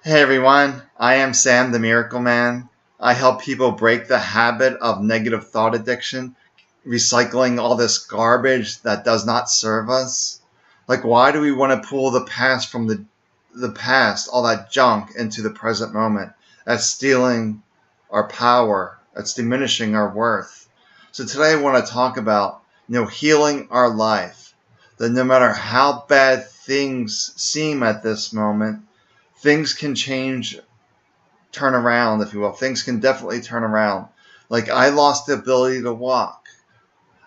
Hey everyone, I am Sam the Miracle Man. I help people break the habit of negative thought addiction, recycling all this garbage that does not serve us. Like, why do we want to pull the past from the past, all that junk, into the present moment? That's stealing our power, that's diminishing our worth. So today I want to talk about, healing our life. That no matter how bad things seem at this moment, things can change, turn around, if you will. Things can definitely turn around. Like, I lost the ability to walk.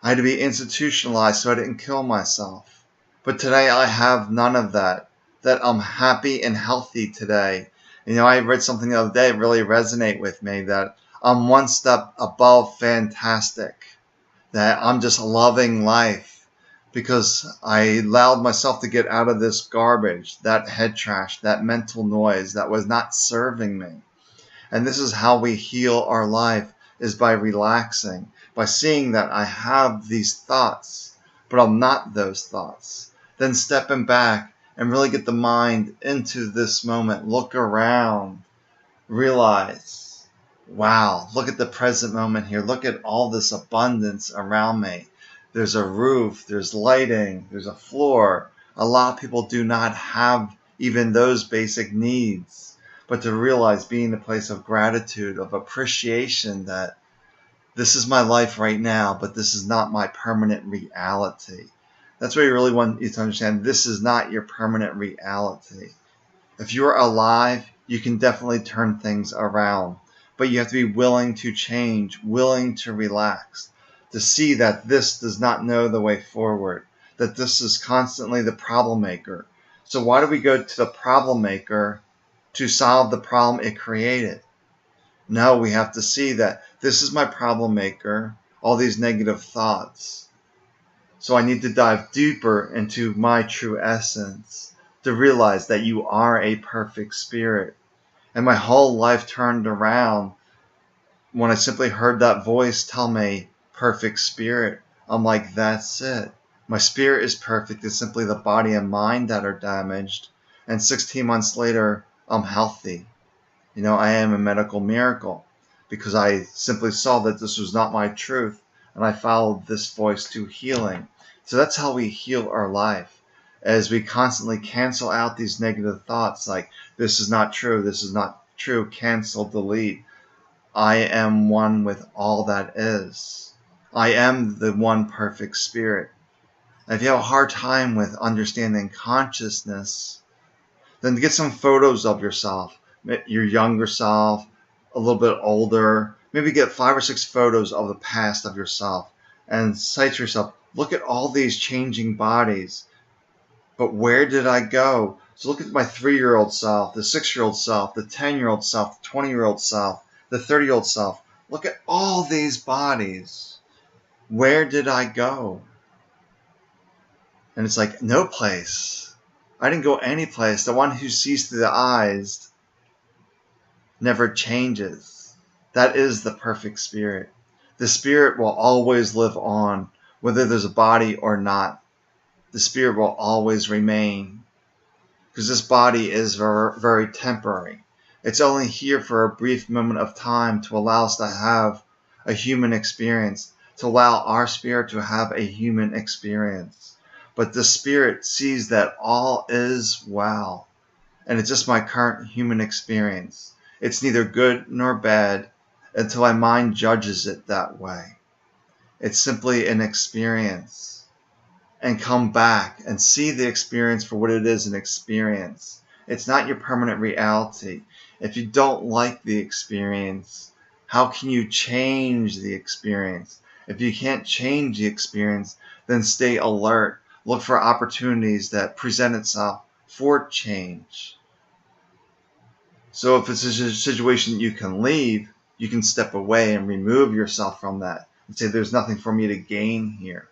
I had to be institutionalized so I didn't kill myself. But today I have none of that. That I'm happy and healthy today. I read something the other day that really resonate with me, that I'm one step above fantastic. That I'm just loving life because I allowed myself to get out of this garbage, that head trash, that mental noise that was not serving me. And this is how we heal our life, is by relaxing, by seeing that I have these thoughts, but I'm not those thoughts. Then stepping back and really get the mind into this moment, look around, realize, wow, look at the present moment here. Look at all this abundance around me. There's a roof, there's lighting, there's a floor. A lot of people do not have even those basic needs. But to realize, being in a place of gratitude, of appreciation, that this is my life right now, but this is not my permanent reality. That's what you really want you to understand. This is not your permanent reality. If you're alive, you can definitely turn things around, but you have to be willing to change, willing to relax, to see that this does not know the way forward, that this is constantly the problem maker. So why do we go to the problem maker to solve the problem it created? No, we have to see that this is my problem maker, all these negative thoughts. So I need to dive deeper into my true essence, to realize that you are a perfect spirit. And my whole life turned around when I simply heard that voice tell me, perfect spirit. I'm like, that's it. My spirit is perfect. It's simply the body and mind that are damaged. And 16 months later, I'm healthy. I am a medical miracle because I simply saw that this was not my truth, and I followed this voice to healing. So that's how we heal our life, as we constantly cancel out these negative thoughts like, this is not true, this is not true, cancel, delete. I am one with all that is. I am the one perfect spirit. And if you have a hard time with understanding consciousness, then get some photos of yourself, your younger self, a little bit older. Maybe get 5 or 6 photos of the past of yourself and say to yourself, look at all these changing bodies, but where did I go? So look at my 3-year-old self, the 6-year-old self, the 10-year-old self, the 20-year-old self, the 30-year-old self. Look at all these bodies. Where did I go? And it's like, no place. I didn't go any place. The one who sees through the eyes never changes. That is the perfect spirit. The spirit will always live on, whether there's a body or not. The spirit will always remain, because this body is very, very temporary. It's only here for a brief moment of time to allow us to have a human experience, to allow our spirit to have a human experience. But the spirit sees that all is well, and it's just my current human experience. It's neither good nor bad until my mind judges it that way. It's simply an experience. And come back and see the experience for what it is, an experience. It's not your permanent reality. If you don't like the experience, how can you change the experience? If you can't change the experience, then stay alert. Look for opportunities that present itself for change. So if it's a situation you can leave, you can step away and remove yourself from that and say, there's nothing for me to gain here.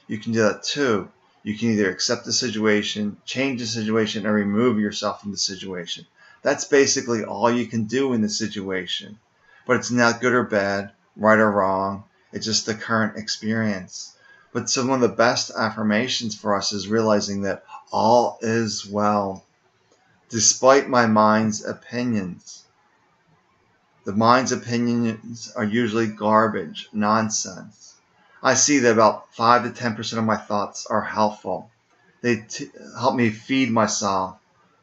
You can do that too. You can either accept the situation, change the situation, or remove yourself from the situation. That's basically all you can do in the situation. But it's not good or bad, right or wrong. It's just the current experience. But some of the best affirmations for us is realizing that all is well. despite my mind's opinions. The mind's opinions are usually garbage, nonsense. I see that about 5 to 10% of my thoughts are helpful. They help me feed myself,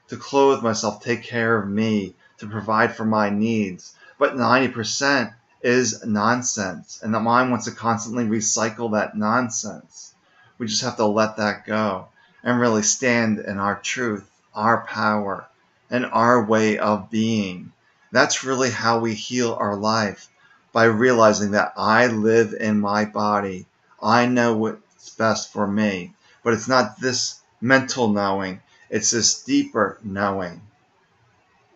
to clothe myself, take care of me, to provide for my needs. But 90% is nonsense, and the mind wants to constantly recycle that nonsense. We just have to let that go and really stand in our truth, our power, and our way of being. That's really how we heal our life, by realizing that I live in my body. I know what's best for me. But it's not this mental knowing, it's this deeper knowing.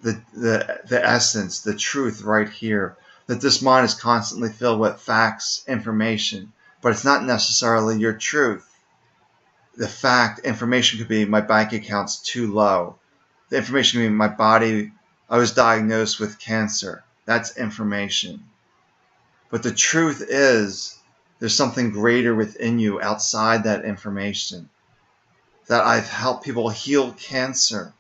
The essence, the truth right here, that this mind is constantly filled with facts, information, but it's not necessarily your truth. The fact, information could be my bank account's too low. The information could be my body, I was diagnosed with cancer. That's information. But the truth is, there's something greater within you outside that information. That I've helped people heal cancer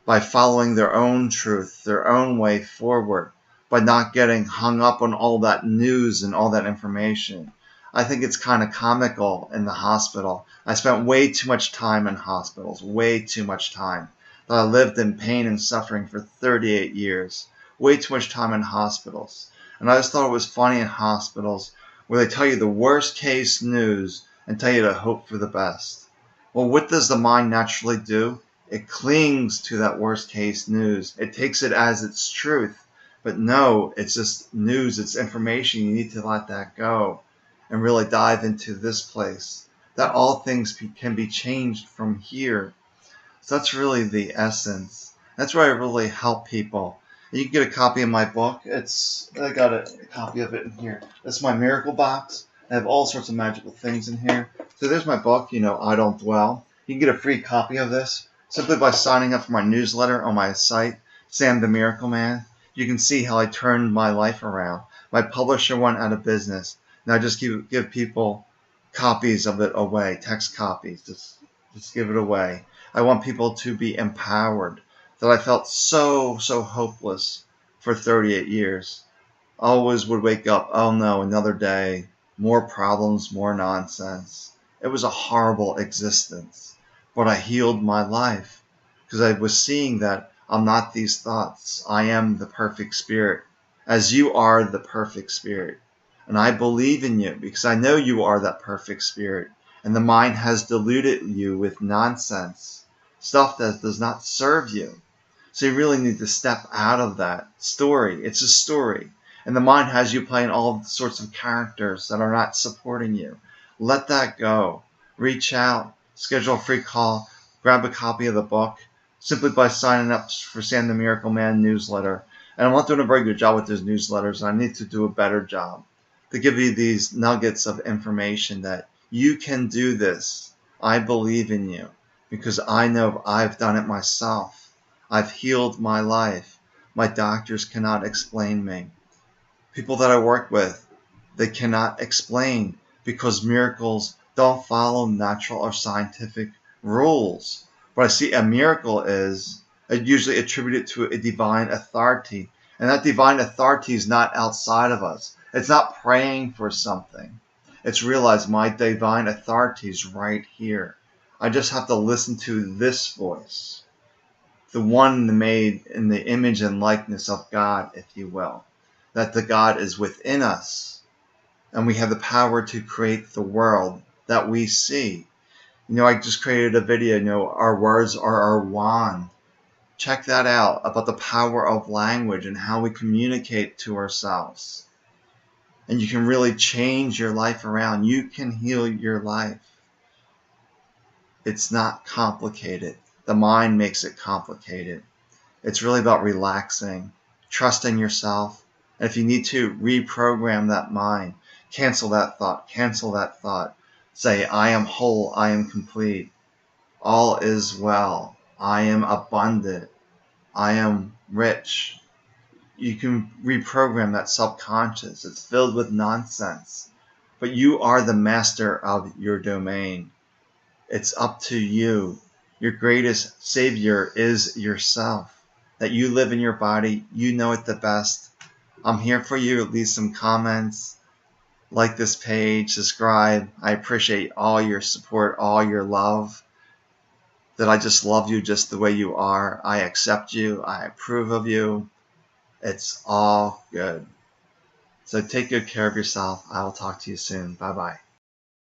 by following their own truth, their own way forward, by not getting hung up on all that news and all that information. I think it's kind of comical in the hospital. I spent way too much time in hospitals, way too much time. That I lived in pain and suffering for 38 years, way too much time in hospitals. And I just thought it was funny in hospitals where they tell you the worst case news and tell you to hope for the best. Well, what does the mind naturally do? It clings to that worst case news. It takes it as its truth. But no, it's just news, it's information. You need to let that go and really dive into this place, that all things can be changed from here. So that's really the essence. That's where I really help people. You can get a copy of my book. I got a copy of it in here. That's my miracle box. I have all sorts of magical things in here. So there's my book, I Don't Dwell. You can get a free copy of this simply by signing up for my newsletter on my site, Sam the Miracle Man. You can see how I turned my life around. My publisher went out of business. Now I just give people copies of it away, text copies. Just give it away. I want people to be empowered. That I felt so hopeless for 38 years. Always would wake up, oh no, another day, more problems, more nonsense. It was a horrible existence. But I healed my life because I was seeing that I'm not these thoughts. I am the perfect spirit, as you are the perfect spirit. And I believe in you because I know you are that perfect spirit. And the mind has deluded you with nonsense, stuff that does not serve you. So you really need to step out of that story. It's a story. And the mind has you playing all sorts of characters that are not supporting you. Let that go. Reach out. Schedule a free call. Grab a copy of the book simply by signing up for Sam the Miracle Man newsletter. And I'm not doing a very good job with those newsletters. And I need to do a better job to give you these nuggets of information that you can do this. I believe in you because I know I've done it myself. I've healed my life. My doctors cannot explain me. People that I work with, they cannot explain because miracles don't follow natural or scientific rules. What I see a miracle is usually attributed to a divine authority. And that divine authority is not outside of us. It's not praying for something. It's realized my divine authority is right here. I just have to listen to this voice. The one made in the image and likeness of God, if you will. That the God is within us. And we have the power to create the world that we see. I just created a video, our words are our wand. Check that out, about the power of language and how we communicate to ourselves. And you can really change your life around. You can heal your life. It's not complicated. The mind makes it complicated. It's really about relaxing, trusting yourself. And if you need to, reprogram that mind. Cancel that thought. Cancel that thought. Say, I am whole. I am complete. All is well. I am abundant. I am rich. You can reprogram that subconscious. It's filled with nonsense. But you are the master of your domain. It's up to you. Your greatest savior is yourself. That you live in your body, you know it the best. I'm here for you. Leave some comments, like this page, subscribe. I appreciate all your support, all your love. That I just love you just the way you are. I accept you. I approve of you. It's all good. So take good care of yourself. I will talk to you soon. Bye-bye.